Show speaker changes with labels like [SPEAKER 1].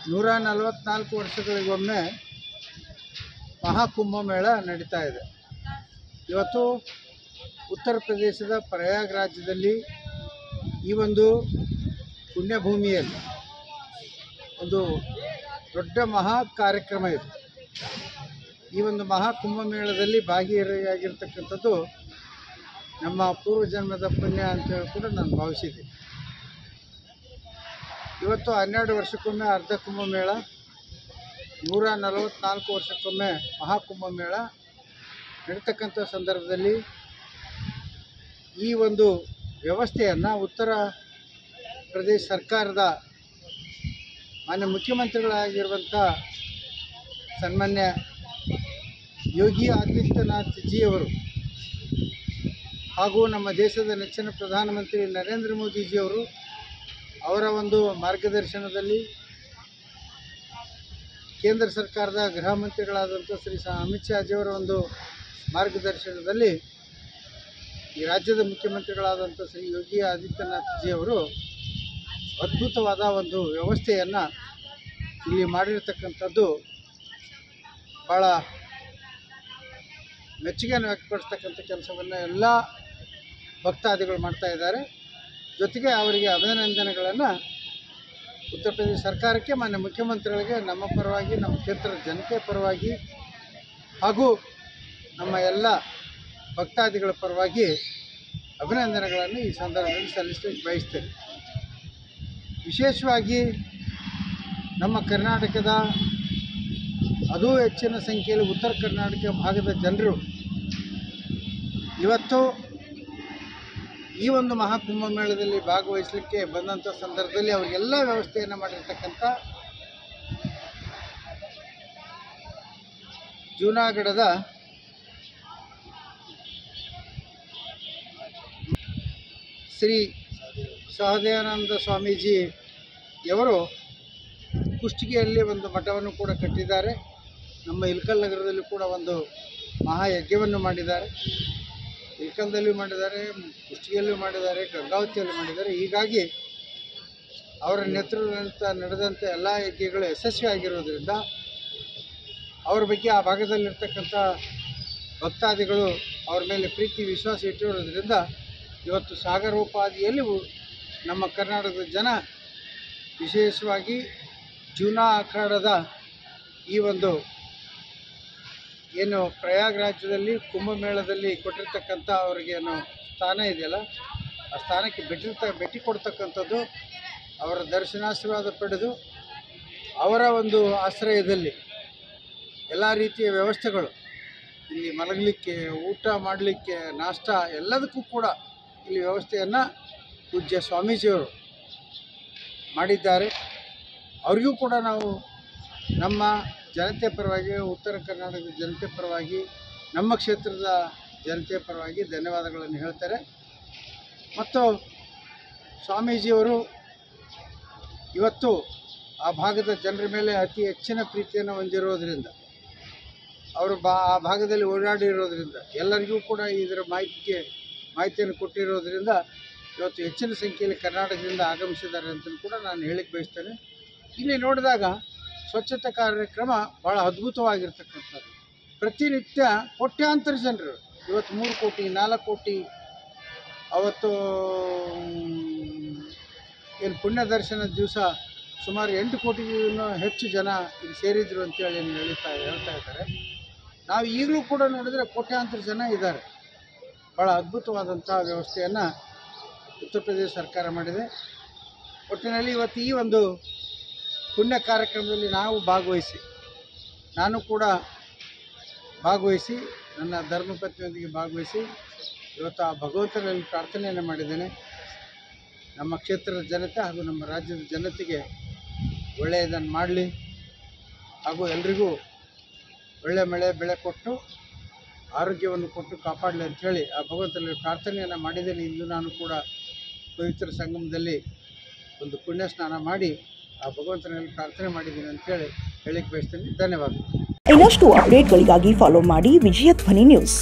[SPEAKER 1] 144 ವರ್ಷಗಳಿಗೊಮ್ಮೆ ಮಹಾಕುಂಭಮೇಳ ನಡೀತಾ ಇದೆ. ಇವತ್ತು ಉತ್ತರ ಪ್ರದೇಶದ ಪ್ರಯಾಗ್ ರಾಜ್ಯದಲ್ಲಿ ಈ ಒಂದು ಪುಣ್ಯಭೂಮಿಯಲ್ಲಿ ಒಂದು ದೊಡ್ಡ ಮಹಾ ಕಾರ್ಯಕ್ರಮ ಇದೆ. ಈ ಒಂದು ಮಹಾಕುಂಭಮೇಳದಲ್ಲಿ ಭಾಗಿಯಾಗಿರ್ತಕ್ಕಂಥದ್ದು ನಮ್ಮ ಪೂರ್ವಜನ್ಮದ ಪುಣ್ಯ ಅಂತೇಳಿ ಕೂಡ ನಾನು ಭಾವಿಸಿದ್ದೀನಿ. ಇವತ್ತು 12 ವರ್ಷಕ್ಕೊಮ್ಮೆ ಅರ್ಧ ಕುಂಭಮೇಳ, 144 ವರ್ಷಕ್ಕೊಮ್ಮೆ ಮಹಾಕುಂಭಮೇಳ ನಡೀತಕ್ಕಂಥ ಸಂದರ್ಭದಲ್ಲಿ ಈ ಒಂದು ವ್ಯವಸ್ಥೆಯನ್ನು ಉತ್ತರ ಪ್ರದೇಶ ಸರ್ಕಾರದ ಮಾನ್ಯ ಮುಖ್ಯಮಂತ್ರಿಗಳಾಗಿರುವಂಥ ಸನ್ಮಾನ್ಯ ಯೋಗಿ ಆದಿತ್ಯನಾಥ್ ಜಿಯವರು ಹಾಗೂ ನಮ್ಮ ದೇಶದ ನೆಚ್ಚಿನ ಪ್ರಧಾನಮಂತ್ರಿ ನರೇಂದ್ರ ಮೋದಿಜಿಯವರು ಅವರ ಒಂದು ಮಾರ್ಗದರ್ಶನದಲ್ಲಿ ಕೇಂದ್ರ ಸರ್ಕಾರದ ಗೃಹ ಮಂತ್ರಿಗಳಾದಂಥ ಶ್ರೀ ಅಮಿತ್ ಶಾಜಿಯವರ ಒಂದು ಮಾರ್ಗದರ್ಶನದಲ್ಲಿ ಈ ರಾಜ್ಯದ ಮುಖ್ಯಮಂತ್ರಿಗಳಾದಂಥ ಶ್ರೀ ಯೋಗಿ ಆದಿತ್ಯನಾಥ್ ಜಿಯವರು ಅದ್ಭುತವಾದ ಒಂದು ವ್ಯವಸ್ಥೆಯನ್ನು ಇಲ್ಲಿ ಮಾಡಿರ್ತಕ್ಕಂಥದ್ದು ಭಾಳ ಮೆಚ್ಚುಗೆಯನ್ನು ವ್ಯಕ್ತಪಡಿಸ್ತಕ್ಕಂಥ ಕೆಲಸವನ್ನು ಎಲ್ಲ ಭಕ್ತಾದಿಗಳು ಮಾಡ್ತಾ ಇದ್ದಾರೆ. ಜೊತೆಗೆ ಅವರಿಗೆ ಅಭಿನಂದನೆಗಳನ್ನು ಉತ್ತರ ಪ್ರದೇಶ ಸರ್ಕಾರಕ್ಕೆ, ಮಾನ್ಯ ಮುಖ್ಯಮಂತ್ರಿಗಳಿಗೆ ನಮ್ಮ ಪರವಾಗಿ, ನಮ್ಮ ಕ್ಷೇತ್ರದ ಜನತೆ ಪರವಾಗಿ ಹಾಗೂ ನಮ್ಮ ಎಲ್ಲ ಭಕ್ತಾದಿಗಳ ಪರವಾಗಿ ಅಭಿನಂದನೆಗಳನ್ನು ಈ ಸಂದರ್ಭದಲ್ಲಿ ಸಲ್ಲಿಸಲಿಕ್ಕೆ ಬಯಸ್ತೇನೆ. ವಿಶೇಷವಾಗಿ ನಮ್ಮ ಕರ್ನಾಟಕದ ಅದೂ ಹೆಚ್ಚಿನ ಸಂಖ್ಯೆಯಲ್ಲಿ ಉತ್ತರ ಕರ್ನಾಟಕ ಭಾಗದ ಜನರು ಇವತ್ತು ಈ ಒಂದು ಮಹಾಕುಂಭಮೇಳದಲ್ಲಿ ಭಾಗವಹಿಸಲಿಕ್ಕೆ ಬಂದಂಥ ಸಂದರ್ಭದಲ್ಲಿ ಅವರಿಗೆಲ್ಲ ವ್ಯವಸ್ಥೆಯನ್ನು ಮಾಡಿರ್ತಕ್ಕಂಥ ಜೂನಾಗಢದ ಶ್ರೀ ಸಹದೇವಾನಂದ ಸ್ವಾಮೀಜಿಯವರು ಕುಷ್ಟಗಿಯಲ್ಲಿ ಒಂದು ಮಠವನ್ನು ಕೂಡ ಕಟ್ಟಿದ್ದಾರೆ. ನಮ್ಮ ಇಳಕಲ್ ನಗರದಲ್ಲಿ ಕೂಡ ಒಂದು ಮಹಾಯಜ್ಞವನ್ನು ಮಾಡಿದ್ದಾರೆ. ಇಳಕಲ್ದಲ್ಲೂ ಮಾಡಿದ್ದಾರೆ, ಕುಷ್ಟಗಿಯಲ್ಲೂ ಮಾಡಿದ್ದಾರೆ, ಗಂಗಾವತಿಯಲ್ಲೂ ಮಾಡಿದ್ದಾರೆ. ಹೀಗಾಗಿ ಅವರ ನೇತೃತ್ವದಂತ ನಡೆದಂಥ ಎಲ್ಲ ಯಜ್ಞಗಳು ಯಶಸ್ವಿಯಾಗಿರೋದ್ರಿಂದ ಅವ್ರ ಬಗ್ಗೆ ಆ ಭಾಗದಲ್ಲಿರ್ತಕ್ಕಂಥ ಭಕ್ತಾದಿಗಳು ಅವ್ರ ಮೇಲೆ ಪ್ರೀತಿ ವಿಶ್ವಾಸ ಇಟ್ಟಿರೋದ್ರಿಂದ ಇವತ್ತು ಸಾಗರೋಪಾದಿಯಲ್ಲಿ ನಮ್ಮ ಕರ್ನಾಟಕದ ಜನ ವಿಶೇಷವಾಗಿ ಜೂನಾ ಅಖಾಡದ ಈ ಒಂದು ಏನು ಪ್ರಯಾಗ್ ರಾಜ್ಯದಲ್ಲಿ ಕುಂಭಮೇಳದಲ್ಲಿ ಕೊಟ್ಟಿರ್ತಕ್ಕಂಥ ಅವ್ರಿಗೇನು ಸ್ಥಾನ ಇದೆಯಲ್ಲ, ಆ ಸ್ಥಾನಕ್ಕೆ ಭೇಟಿ ಕೊಡ್ತಕ್ಕಂಥದ್ದು, ಅವರ ದರ್ಶನಾಶೀರ್ವಾದ ಪಡೆದು ಅವರ ಒಂದು ಆಶ್ರಯದಲ್ಲಿ ಎಲ್ಲ ರೀತಿಯ ವ್ಯವಸ್ಥೆಗಳು, ಇಲ್ಲಿ ಮಲಗಲಿಕ್ಕೆ, ಊಟ ಮಾಡಲಿಕ್ಕೆ, ನಾಷ್ಟ ಎಲ್ಲದಕ್ಕೂ ಕೂಡ ಇಲ್ಲಿ ವ್ಯವಸ್ಥೆಯನ್ನು ಪೂಜ್ಯ ಸ್ವಾಮೀಜಿಯವರು ಮಾಡಿದ್ದಾರೆ. ಅವರಿಗೂ ಕೂಡ ನಾವು ನಮ್ಮ ಜನತೆ ಪರವಾಗಿ, ಉತ್ತರ ಕರ್ನಾಟಕದ ಜನತೆ ಪರವಾಗಿ, ನಮ್ಮ ಕ್ಷೇತ್ರದ ಜನತೆ ಪರವಾಗಿ ಧನ್ಯವಾದಗಳನ್ನು ಹೇಳ್ತಾರೆ. ಮತ್ತು ಸ್ವಾಮೀಜಿಯವರು ಇವತ್ತು ಆ ಭಾಗದ ಜನರ ಮೇಲೆ ಅತಿ ಹೆಚ್ಚಿನ ಪ್ರೀತಿಯನ್ನು ಹೊಂದಿರೋದ್ರಿಂದ, ಅವರು ಆ ಭಾಗದಲ್ಲಿ ಓಡಾಡಿರೋದ್ರಿಂದ, ಎಲ್ಲರಿಗೂ ಕೂಡ ಇದರ ಮಾಹಿತಿಯನ್ನು ಕೊಟ್ಟಿರೋದ್ರಿಂದ ಇವತ್ತು ಹೆಚ್ಚಿನ ಸಂಖ್ಯೆಯಲ್ಲಿ ಕರ್ನಾಟಕದಿಂದ ಆಗಮಿಸಿದ್ದಾರೆ ಅಂತ ಕೂಡ ನಾನು ಹೇಳಿಕ್ಕೆ ಬಯಸ್ತೇನೆ. ಇಲ್ಲಿ ನೋಡಿದಾಗ ಸ್ವಚ್ಛತಾ ಕಾರ್ಯಕ್ರಮ ಭಾಳ ಅದ್ಭುತವಾಗಿರ್ತಕ್ಕಂಥದ್ದು. ಪ್ರತಿನಿತ್ಯ ಕೋಟ್ಯಾಂತರ ಜನರು, ಇವತ್ತು 3 ಕೋಟಿ 4 ಕೋಟಿ, ಅವತ್ತು ಏನು ಪುಣ್ಯ ದರ್ಶನದ ದಿವಸ ಸುಮಾರು 8 ಕೋಟಿಗೂ ಹೆಚ್ಚು ಜನ ಇಲ್ಲಿ ಸೇರಿದ್ರು ಅಂತೇಳಿ ಹೇಳ್ತಾ ಇದ್ದಾರೆ. ನಾವು ಈಗಲೂ ಕೂಡ ನೋಡಿದರೆ ಕೋಟ್ಯಾಂತರ ಜನ ಇದ್ದಾರೆ. ಭಾಳ ಅದ್ಭುತವಾದಂಥ ವ್ಯವಸ್ಥೆಯನ್ನು ಉತ್ತರ ಪ್ರದೇಶ ಸರ್ಕಾರ ಮಾಡಿದೆ. ಒಟ್ಟಿನಲ್ಲಿ ಇವತ್ತು ಈ ಒಂದು ಪುಣ್ಯ ಕಾರ್ಯಕ್ರಮದಲ್ಲಿ ನಾನು ಕೂಡ ಭಾಗವಹಿಸಿ ನನ್ನ ಧರ್ಮಪತ್ನಿಯೊಂದಿಗೆ ಭಾಗವಹಿಸಿ ಇವತ್ತು ಆ ಭಗವಂತನಲ್ಲಿ ಪ್ರಾರ್ಥನೆಯನ್ನು ಮಾಡಿದ್ದೇನೆ. ನಮ್ಮ ಕ್ಷೇತ್ರದ ಜನತೆ ಹಾಗೂ ನಮ್ಮ ರಾಜ್ಯದ ಜನತೆಗೆ ಒಳ್ಳೆಯದನ್ನು ಮಾಡಲಿ ಹಾಗೂ ಎಲ್ರಿಗೂ ಒಳ್ಳೆ ಮಳೆ ಬೆಳೆ ಕೊಟ್ಟು ಆರೋಗ್ಯವನ್ನು ಕೊಟ್ಟು ಕಾಪಾಡಲಿ ಅಂಥೇಳಿ ಆ ಭಗವಂತನಲ್ಲಿ ಪ್ರಾರ್ಥನೆಯನ್ನು ಮಾಡಿದ್ದೇನೆ. ಇಂದು ನಾನು ಕೂಡ ಪವಿತ್ರ ಸಂಗಮದಲ್ಲಿ ಒಂದು ಪುಣ್ಯ ಸ್ನಾನ ಮಾಡಿ ಆ ಭಗವಂತನಲ್ಲಿ ಪ್ರಾರ್ಥನೆ ಮಾಡಿದ್ದೀನಿ ಅಂತೇಳಿ ಹೇಳಿಕ್ಕೆ ಬಯಸ್ತೇನೆ. ಧನ್ಯವಾದ.
[SPEAKER 2] ಇನ್ನಷ್ಟು ಅಪ್ಡೇಟ್ಗಳಿಗಾಗಿ ಫಾಲೋ ಮಾಡಿ ವಿಜಯ ಧ್ವನಿ ನ್ಯೂಸ್.